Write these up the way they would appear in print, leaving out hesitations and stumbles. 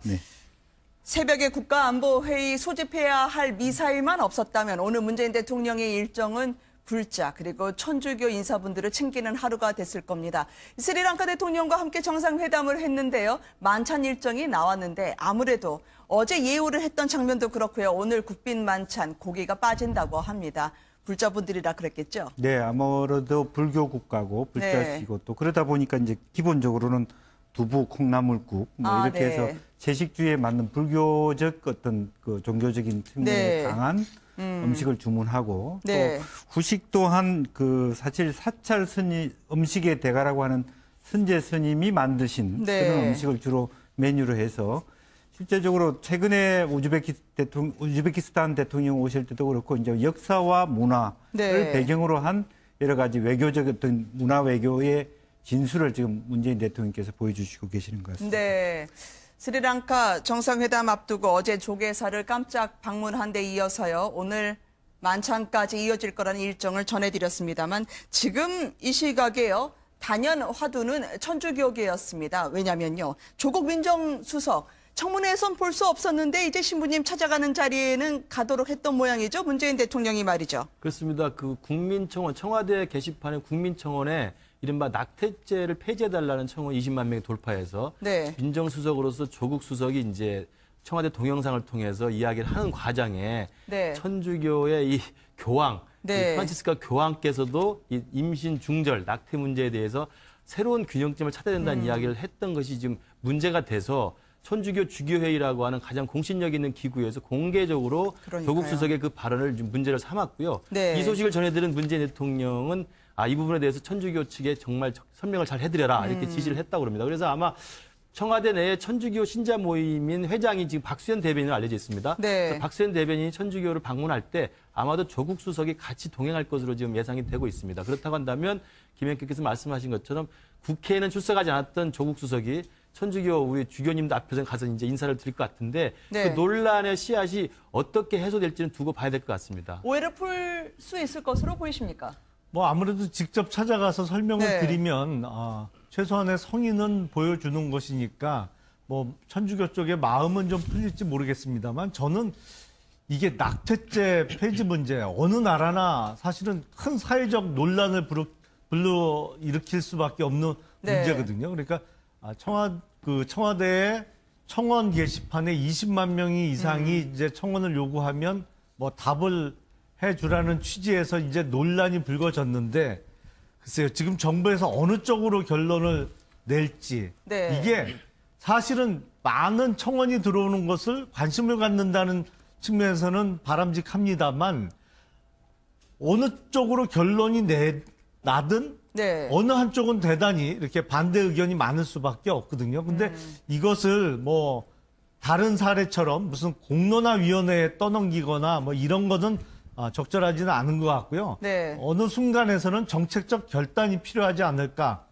네. 새벽에 국가안보회의 소집해야 할 미사일만 없었다면 오늘 문재인 대통령의 일정은 불자 그리고 천주교 인사분들을 챙기는 하루가 됐을 겁니다. 스리랑카 대통령과 함께 정상회담을 했는데요. 만찬 일정이 나왔는데 아무래도 어제 예우를 했던 장면도 그렇고요. 오늘 국빈 만찬 고기가 빠진다고 합니다. 불자분들이라 그랬겠죠? 네, 아무래도 불교 국가고 불자시고 또 그러다 보니까 이제 기본적으로는 두부, 콩나물국 뭐 이렇게 해서 채식주의에 맞는 불교적 어떤 그 종교적인 측면에 강한 음식을 주문하고 또 후식 또한 그 사실 사찰 스님 음식의 대가라고 하는 선제 스님이 만드신 그런 음식을 주로 메뉴로 해서 실제적으로 최근에 우즈베키스탄 대통령 오실 때도 그렇고 이제 역사와 문화를 배경으로 한 여러 가지 외교적 어떤 문화 외교의 진수를 지금 문재인 대통령께서 보여주시고 계시는 것 같습니다. 네. 스리랑카 정상회담 앞두고 어제 조계사를 깜짝 방문한 데 이어서요. 오늘 만찬까지 이어질 거라는 일정을 전해드렸습니다만 지금 이 시각에요. 단연 화두는 천주교계였습니다. 왜냐면요. 조국 민정수석 청문회에선 볼 수 없었는데 이제 신부님 찾아가는 자리에는 가도록 했던 모양이죠. 문재인 대통령이 말이죠. 그렇습니다. 그 국민청원, 청와대 게시판에 국민청원에 이른바 낙태죄를 폐지해달라는 청원 20만 명이 돌파해서 민정수석으로서 조국 수석이 이제 청와대 동영상을 통해서 이야기를 하는 과정에 천주교의 이 교황, 이 프란치스카 교황께서도 이 임신 중절, 낙태 문제에 대해서 새로운 균형점을 찾아야 된다는 이야기를 했던 것이 지금 문제가 돼서 천주교 주교회의라고 하는 가장 공신력 있는 기구에서 공개적으로 조국 수석의 그 발언을 문제를 삼았고요. 이 소식을 전해들은 문재인 대통령은 이 부분에 대해서 천주교 측에 정말 설명을 잘 해드려라 이렇게 지시를 했다고 합니다. 그래서 아마 청와대 내에 천주교 신자 모임인 회장이 지금 박수현 대변인으로 알려져 있습니다. 그래서 박수현 대변인이 천주교를 방문할 때 아마도 조국 수석이 같이 동행할 것으로 지금 예상이 되고 있습니다. 그렇다고 한다면 김현께서 말씀하신 것처럼 국회에는 출석하지 않았던 조국 수석이 천주교 우리 주교님들 앞에서 가서 이제 인사를 드릴 것 같은데 그 논란의 씨앗이 어떻게 해소될지는 두고 봐야 될 것 같습니다. 오해를 풀 수 있을 것으로 보이십니까? 뭐 아무래도 직접 찾아가서 설명을 드리면 최소한의 성의는 보여주는 것이니까 뭐 천주교 쪽의 마음은 좀 풀릴지 모르겠습니다만 저는 이게 낙태죄 폐지 문제 어느 나라나 사실은 큰 사회적 논란을 불러일으킬 수밖에 없는 문제거든요. 그러니까 청와대의 청원 게시판에 20만 명이 이상이 이제 청원을 요구하면 뭐 답을 해주라는 취지에서 이제 논란이 불거졌는데 글쎄요 지금 정부에서 어느 쪽으로 결론을 낼지 이게 사실은 많은 청원이 들어오는 것을 관심을 갖는다는 측면에서는 바람직합니다만 어느 쪽으로 결론이 나든 어느 한쪽은 대단히 이렇게 반대 의견이 많을 수밖에 없거든요. 근데 이것을 뭐 다른 사례처럼 무슨 공론화위원회에 떠넘기거나 뭐 이런 거는 적절하지는 않은 것 같고요. 어느 순간에서는 정책적 결단이 필요하지 않을까.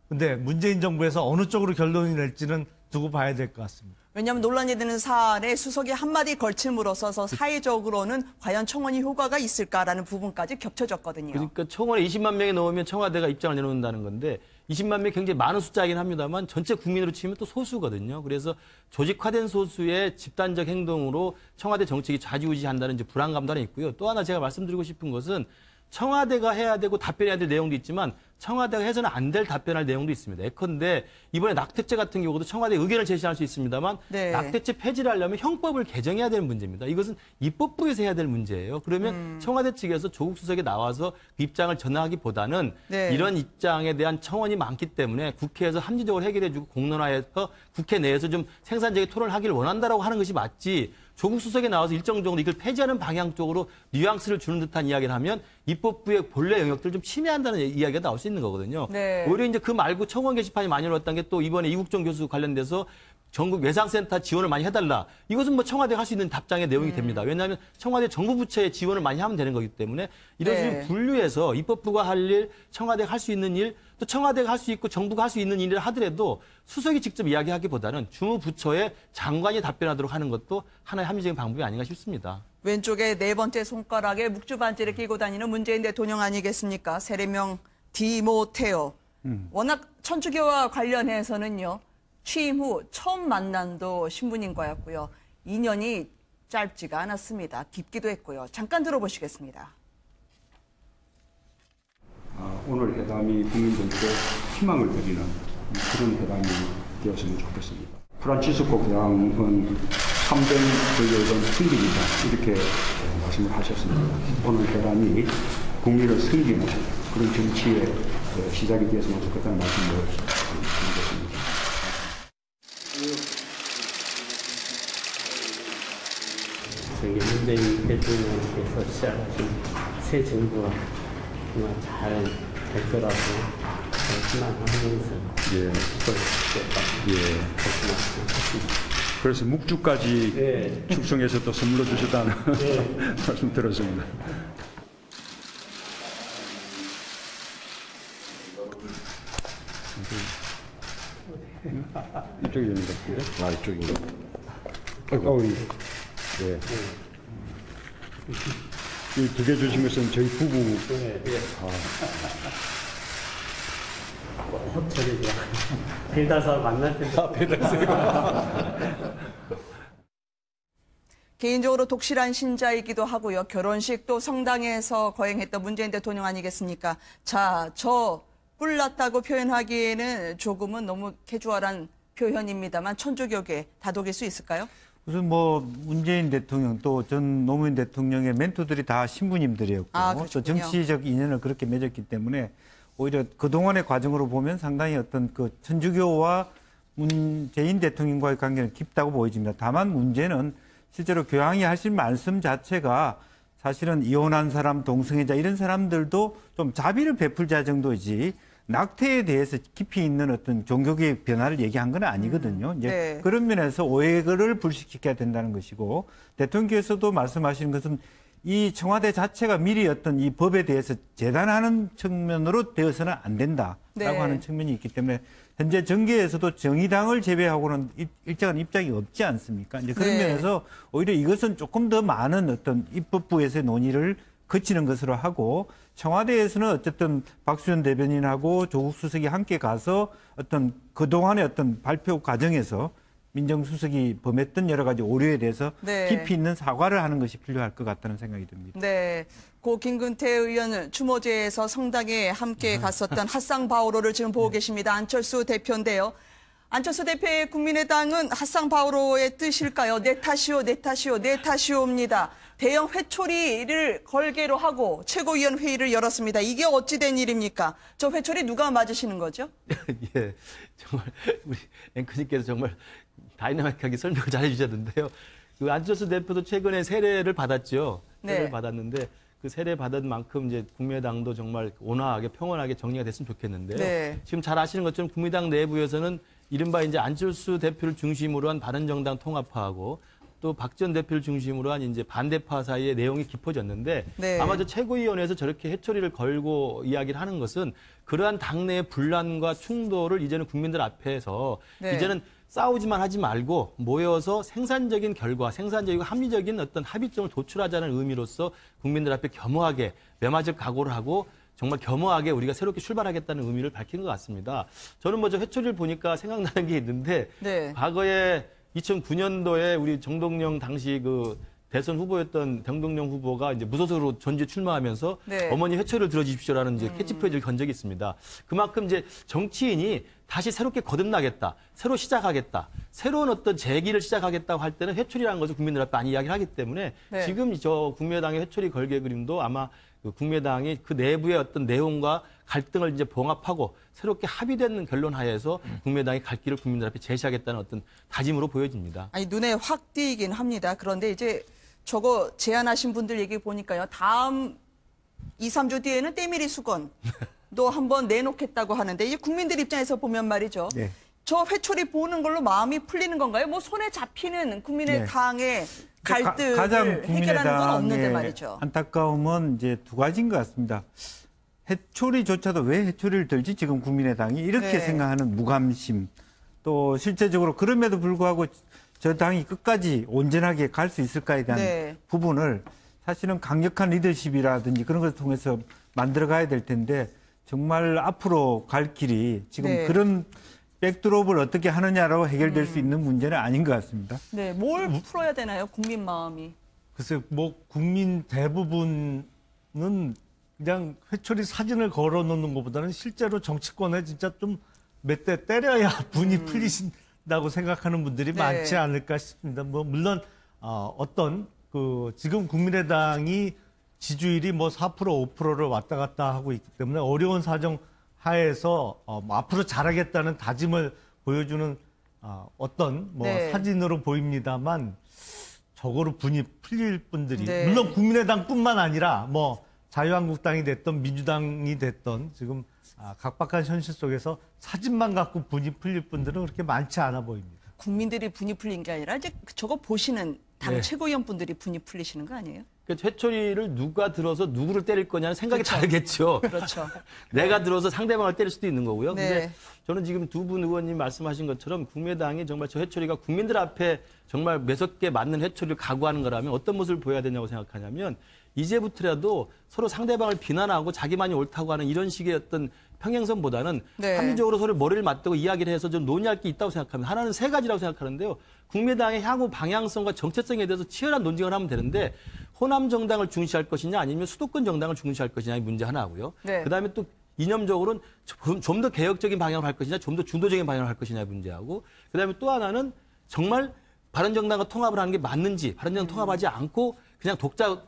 근데 문재인 정부에서 어느 쪽으로 결론이 낼지는 두고 봐야 될 것 같습니다. 왜냐하면 논란이 되는 사안에 수석이 한마디 걸침으로써 사회적으로는 과연 청원이 효과가 있을까라는 부분까지 겹쳐졌거든요. 그러니까 청원에 20만 명이 넘으면 청와대가 입장을 내놓는다는 건데 20만 명이 굉장히 많은 숫자이긴 합니다만 전체 국민으로 치면 또 소수거든요. 그래서 조직화된 소수의 집단적 행동으로 청와대 정책이 좌지우지한다는 이제 불안감도 하나 있고요. 또 하나 제가 말씀드리고 싶은 것은 청와대가 해야 되고 답변해야 될 내용도 있지만 청와대가 해서는 안 될 답변할 내용도 있습니다. 예컨대 이번에 낙태죄 같은 경우도 청와대 의견을 제시할 수 있습니다만 낙태죄 폐지를 하려면 형법을 개정해야 되는 문제입니다. 이것은 입법부에서 해야 될 문제예요. 그러면 청와대 측에서 조국 수석이 나와서 그 입장을 전하기보다는 이런 입장에 대한 청원이 많기 때문에 국회에서 합리적으로 해결해주고 공론화해서 국회 내에서 좀 생산적인 토론을 하기를 원한다라고 하는 것이 맞지 조국 수석이 나와서 일정 정도 이걸 폐지하는 방향 쪽으로 뉘앙스를 주는 듯한 이야기를 하면 입법부의 본래 영역들을 좀 침해한다는 이야기가 나올 수 있는 거거든요. 오히려 이제 그 말고 청원 게시판이 많이 올랐던 게 또 이번에 이국정 교수 관련돼서 전국 외상센터 지원을 많이 해달라. 이것은 뭐 청와대가 할 수 있는 답장의 내용이 됩니다. 왜냐하면 청와대 정부 부처에 지원을 많이 하면 되는 거기 때문에 이런 식으로 분류해서 입법부가 할 일, 청와대가 할 수 있는 일, 또 청와대가 할 수 있고 정부가 할 수 있는 일을 하더라도 수석이 직접 이야기하기보다는 주무부처의 장관이 답변하도록 하는 것도 하나의 합리적인 방법이 아닌가 싶습니다. 왼쪽에 네 번째 손가락에 묵주반지를 끼고 다니는 문재인 대통령 아니겠습니까? 세례명 디모테오. 워낙 천주교와 관련해서는요. 취임 후 처음 만난도 신부님과였고요. 인연이 짧지가 않았습니다. 깊기도 했고요. 잠깐 들어보시겠습니다. 오늘 회담이 국민들께 희망을 드리는 그런 회담이 되었으면 좋겠습니다. 프란치스코 교황은 참된 불교의 승기이다 이렇게 말씀을 하셨습니다. 오늘 회담이 국민을 승기는 그런 정치의 시작이 되었으면 좋겠다는 말씀을 드리겠습니다. 문재인 대통령께서 시작하신 새 정부가 정말 잘 될 거라고 희망하면서 그래서 묵주까지 축성해서 또 선물로 주셨다는 말씀 들었습니다. 이쪽입니다. 이쪽인가? 예. 이 두 개 주신 것은 저희 부부. 호철이 배다사 만날 때도 개인적으로 독실한 신자이기도 하고요. 결혼식 또 성당에서 거행했던 문재인 대통령 아니겠습니까? 자, 저 뿔났다고 표현하기에는 조금은 너무 캐주얼한 표현입니다만 천주교계 다독일 수 있을까요? 우선 뭐 문재인 대통령 또 전 노무현 대통령의 멘토들이 다 신부님들이었고 또 정치적 인연을 그렇게 맺었기 때문에 오히려 그동안의 과정으로 보면 상당히 어떤 그 천주교와 문재인 대통령과의 관계는 깊다고 보여집니다. 다만 문제는 실제로 교황이 하신 말씀 자체가 사실은 이혼한 사람, 동성애자 이런 사람들도 좀 자비를 베풀자 정도이지 낙태에 대해서 깊이 있는 어떤 종교계의 변화를 얘기한 건 아니거든요. 이제 네. 그런 면에서 오해를 불식시켜야 된다는 것이고 대통령께서도 말씀하시는 것은 이 청와대 자체가 미리 어떤 이 법에 대해서 재단하는 측면으로 되어서는 안 된다라고 네. 하는 측면이 있기 때문에 현재 정계에서도 정의당을 제외하고는 일정한 입장이 없지 않습니까? 이제 그런 네. 면에서 오히려 이것은 조금 더 많은 어떤 입법부에서의 논의를 거치는 것으로 하고 청와대에서는 어쨌든 박수현 대변인하고 조국 수석이 함께 가서 어떤 그동안의 어떤 발표 과정에서 민정수석이 범했던 여러 가지 오류에 대해서 네. 깊이 있는 사과를 하는 것이 필요할 것 같다는 생각이 듭니다. 네. 고 김근태 의원 추모제에서 성당에 함께 갔었던 핫상 바오로를 지금 보고 계십니다. 안철수 대표인데요. 안철수 대표의 국민의당은 핫상 바오로의 뜻일까요? 내 탓이오, 내 탓이오, 내 탓이오입니다. 대형 회초리를 걸개로 하고 최고위원 회의를 열었습니다. 이게 어찌 된 일입니까? 저 회초리 누가 맞으시는 거죠? 예, 정말 우리 앵커님께서 정말 다이나믹하게 설명을 잘 해주셨는데요. 그 안철수 대표도 최근에 세례를 받았죠. 세례를 네. 받았는데 그 세례 받은 만큼 이제 국민의당도 정말 온화하게 평온하게 정리가 됐으면 좋겠는데요. 네. 지금 잘 아시는 것처럼 국민의당 내부에서는 이른바 이제 안철수 대표를 중심으로 한 바른정당 통합파하고 또 박 전 대표를 중심으로 한 이제 반대파 사이의 내용이 깊어졌는데 네. 아마 저 최고위원회에서 저렇게 회초리를 걸고 이야기를 하는 것은 그러한 당내의 분란과 충돌을 이제는 국민들 앞에서 네. 이제는 싸우지만 하지 말고 모여서 생산적인 결과, 생산적이고 합리적인 어떤 합의점을 도출하자는 의미로서 국민들 앞에 겸허하게 매맞을 각오를 하고 정말 겸허하게 우리가 새롭게 출발하겠다는 의미를 밝히는 것 같습니다. 저는 뭐 저 회초리를 보니까 생각나는 게 있는데 네. 과거에 2009년도에 우리 정동영 당시 그 대선 후보였던 정동영 후보가 이제 무소속으로 전주에 출마하면서 네. 어머니 회초리를 들어주십시오라는 이제 캐치프레이즈를 건 적이 있습니다. 그만큼 이제 정치인이 다시 새롭게 거듭나겠다, 새로 시작하겠다, 새로운 어떤 재기를 시작하겠다고 할 때는 회초리라는 것을 국민들 앞에 많이 이야기를 하기 때문에 네. 지금 저 국민의당의 회초리 걸개 그림도 아마 그 국민의당이 그 내부의 어떤 내용과 갈등을 이제 봉합하고 새롭게 합의된 결론 하에서 국민의당이 갈 길을 국민들 앞에 제시하겠다는 어떤 다짐으로 보여집니다. 아니 눈에 확 띄긴 합니다. 그런데 이제 저거 제안하신 분들 얘기 보니까요. 다음 2, 3주 뒤에는 때밀이 수건도 한번 내놓겠다고 하는데 이제 국민들 입장에서 보면 말이죠. 네. 저 회초리 보는 걸로 마음이 풀리는 건가요? 뭐 손에 잡히는 국민의당의 갈등을 가장 해결하는 건 없는데 국민의당의 말이죠. 안타까움은 이제 두 가지인 것 같습니다. 해초리조차도 왜 해초리를 들지 지금 국민의당이 이렇게 네. 생각하는 무감심 또 실제적으로 그럼에도 불구하고 저 당이 끝까지 온전하게 갈 수 있을까에 대한 네. 부분을 사실은 강력한 리더십이라든지 그런 것을 통해서 만들어 가야 될 텐데 정말 앞으로 갈 길이 지금 네. 그런 백드롭을 어떻게 하느냐로 해결될 수 있는 문제는 아닌 것 같습니다. 네, 뭘 풀어야 되나요? 국민 마음이. 글쎄요, 뭐 국민 대부분은 그냥 회초리 사진을 걸어놓는 것보다는 실제로 정치권에 진짜 좀 몇 대 때려야 분이 풀리신다고 생각하는 분들이 네. 많지 않을까 싶습니다. 뭐 물론 어떤 그 지금 국민의당이 지지율이 뭐 4% 5%를 왔다 갔다 하고 있기 때문에 어려운 사정 하에서 뭐 앞으로 잘하겠다는 다짐을 보여주는 어떤 뭐 네. 사진으로 보입니다만 저거로 분이 풀릴 분들이 네. 물론 국민의당뿐만 아니라 뭐 자유한국당이 됐던 민주당이 됐던 지금 각박한 현실 속에서 사진만 갖고 분이 풀릴 분들은 그렇게 많지 않아 보입니다. 국민들이 분이 풀린 게 아니라 이제 저거 보시는 당 네. 최고위원분들이 분이 풀리시는 거 아니에요? 그러니까 회초리를 누가 들어서 누구를 때릴 거냐는 생각이 그렇죠. 다르겠죠. 그렇죠. 내가 들어서 상대방을 때릴 수도 있는 거고요. 네. 근데 저는 지금 두 분 의원님 말씀하신 것처럼 국민의당이 정말 저 회초리가 국민들 앞에 정말 매섭게 맞는 회초리를 각오하는 거라면 어떤 모습을 보여야 되냐고 생각하냐면 이제부터라도 서로 상대방을 비난하고 자기만이 옳다고 하는 이런 식의 어떤 평행선보다는 네. 합리적으로 서로 머리를 맞대고 이야기를 해서 좀 논의할 게 있다고 생각합니다. 하나는 세 가지라고 생각하는데요. 국민의당의 향후 방향성과 정체성에 대해서 치열한 논쟁을 하면 되는데 호남 정당을 중시할 것이냐 아니면 수도권 정당을 중시할 것이냐의 문제 하나고요. 네. 그다음에 또 이념적으로는 좀 더 개혁적인 방향을 할 것이냐 좀 더 중도적인 방향을 할 것이냐의 문제하고 그다음에 또 하나는 정말 바른정당과 통합을 하는 게 맞는지 바른정당 통합하지 않고 그냥 독자로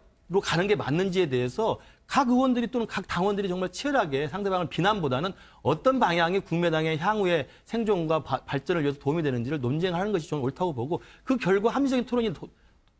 가는 게 맞는지에 대해서 각 의원들이 또는 각 당원들이 정말 치열하게 상대방을 비난보다는 어떤 방향이 국민의당의 향후의 생존과 발전을 위해서 도움이 되는지를 논쟁하는 것이 저는 옳다고 보고 그 결과 합리적인 토론이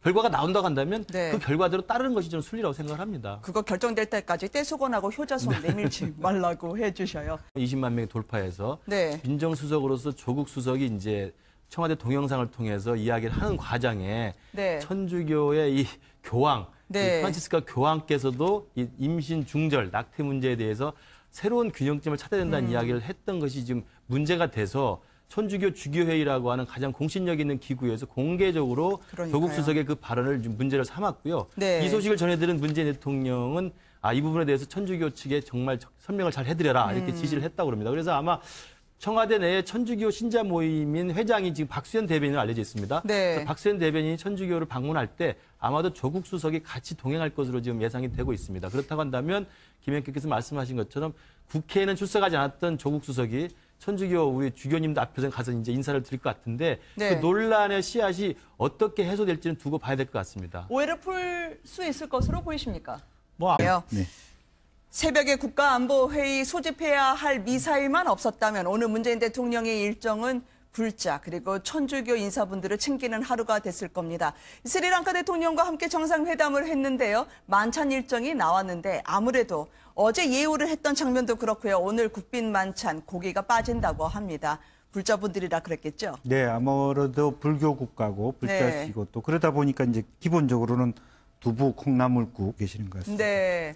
결과가 나온다고 한다면 네. 그 결과대로 따르는 것이 저는 순리라고 생각을 합니다. 그거 결정될 때까지 떼수건하고 효자손 내밀지 말라고 해주셔요. 20만 명이 돌파해서 네. 민정수석으로서 조국 수석이 이제 청와대 동영상을 통해서 이야기를 하는 과정에 네. 천주교의 이 교황, 네. 이 프란치스카 교황께서도 이 임신 중절 낙태 문제에 대해서 새로운 균형점을 찾아야 된다는 이야기를 했던 것이 지금 문제가 돼서 천주교 주교회의라고 하는 가장 공신력 있는 기구에서 공개적으로 그러니까요. 조국 수석의 그 발언을 좀 문제를 삼았고요. 네. 이 소식을 전해들은 문재인 대통령은 이 부분에 대해서 천주교 측에 정말 설명을 잘 해드려라 이렇게 지시를 했다고 합니다. 그래서 아마 청와대 내에 천주교 신자 모임인 회장이 지금 박수현 대변인으로 알려져 있습니다. 네. 그래서 박수현 대변인이 천주교를 방문할 때 아마도 조국 수석이 같이 동행할 것으로 지금 예상이 되고 있습니다. 그렇다고 한다면 김현께서 말씀하신 것처럼 국회에는 출석하지 않았던 조국 수석이 천주교 우리 주교님들 앞에서 가서 이제 인사를 드릴 것 같은데 네. 그 논란의 씨앗이 어떻게 해소될지는 두고 봐야 될 것 같습니다. 오해를 풀 수 있을 것으로 보이십니까? 뭐 네. 새벽에 국가안보회의 소집해야 할 미사일만 없었다면 오늘 문재인 대통령의 일정은 불자 그리고 천주교 인사분들을 챙기는 하루가 됐을 겁니다. 스리랑카 대통령과 함께 정상회담을 했는데요. 만찬 일정이 나왔는데 아무래도 어제 예우를 했던 장면도 그렇고요. 오늘 국빈 만찬 고기가 빠진다고 합니다. 불자분들이라 그랬겠죠? 네, 아무래도 불교 국가고 불자시고 또 그러다 보니까 이제 기본적으로는 두부, 콩나물국 계시는 것 같습니다. 네.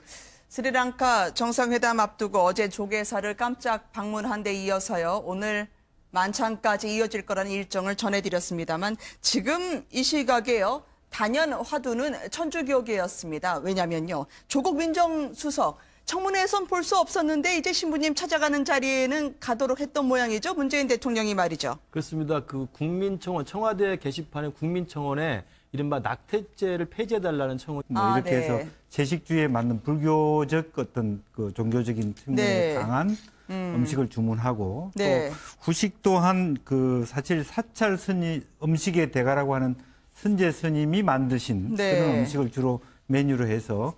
스리랑카 정상회담 앞두고 어제 조계사를 깜짝 방문한 데 이어서요. 오늘 만찬까지 이어질 거라는 일정을 전해드렸습니다만 지금 이 시각에요. 단연 화두는 천주교계였습니다. 왜냐면요. 조국 민정수석 청문회에선 볼 수 없었는데 이제 신부님 찾아가는 자리에는 가도록 했던 모양이죠. 문재인 대통령이 말이죠. 그렇습니다. 그 국민청원, 청와대 게시판에 국민청원에 이른바 낙태죄를 폐지해달라는 청원. 뭐 이렇게 네. 해서 채식주의에 맞는 불교적 어떤 그 종교적인 측면에 네. 강한 음식을 주문하고 네. 또 후식 또한 그 사실 사찰 음식의 대가라고 하는 선제 스님이 만드신 네. 그런 음식을 주로 메뉴로 해서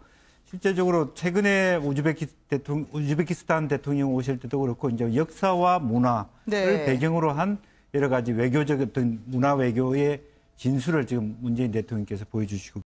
실제적으로 최근에 우즈베키스탄 대통령 오실 때도 그렇고 이제 역사와 문화를 네. 배경으로 한 여러 가지 외교적 어떤 문화 외교의 진수를 지금 문재인 대통령께서 보여주시고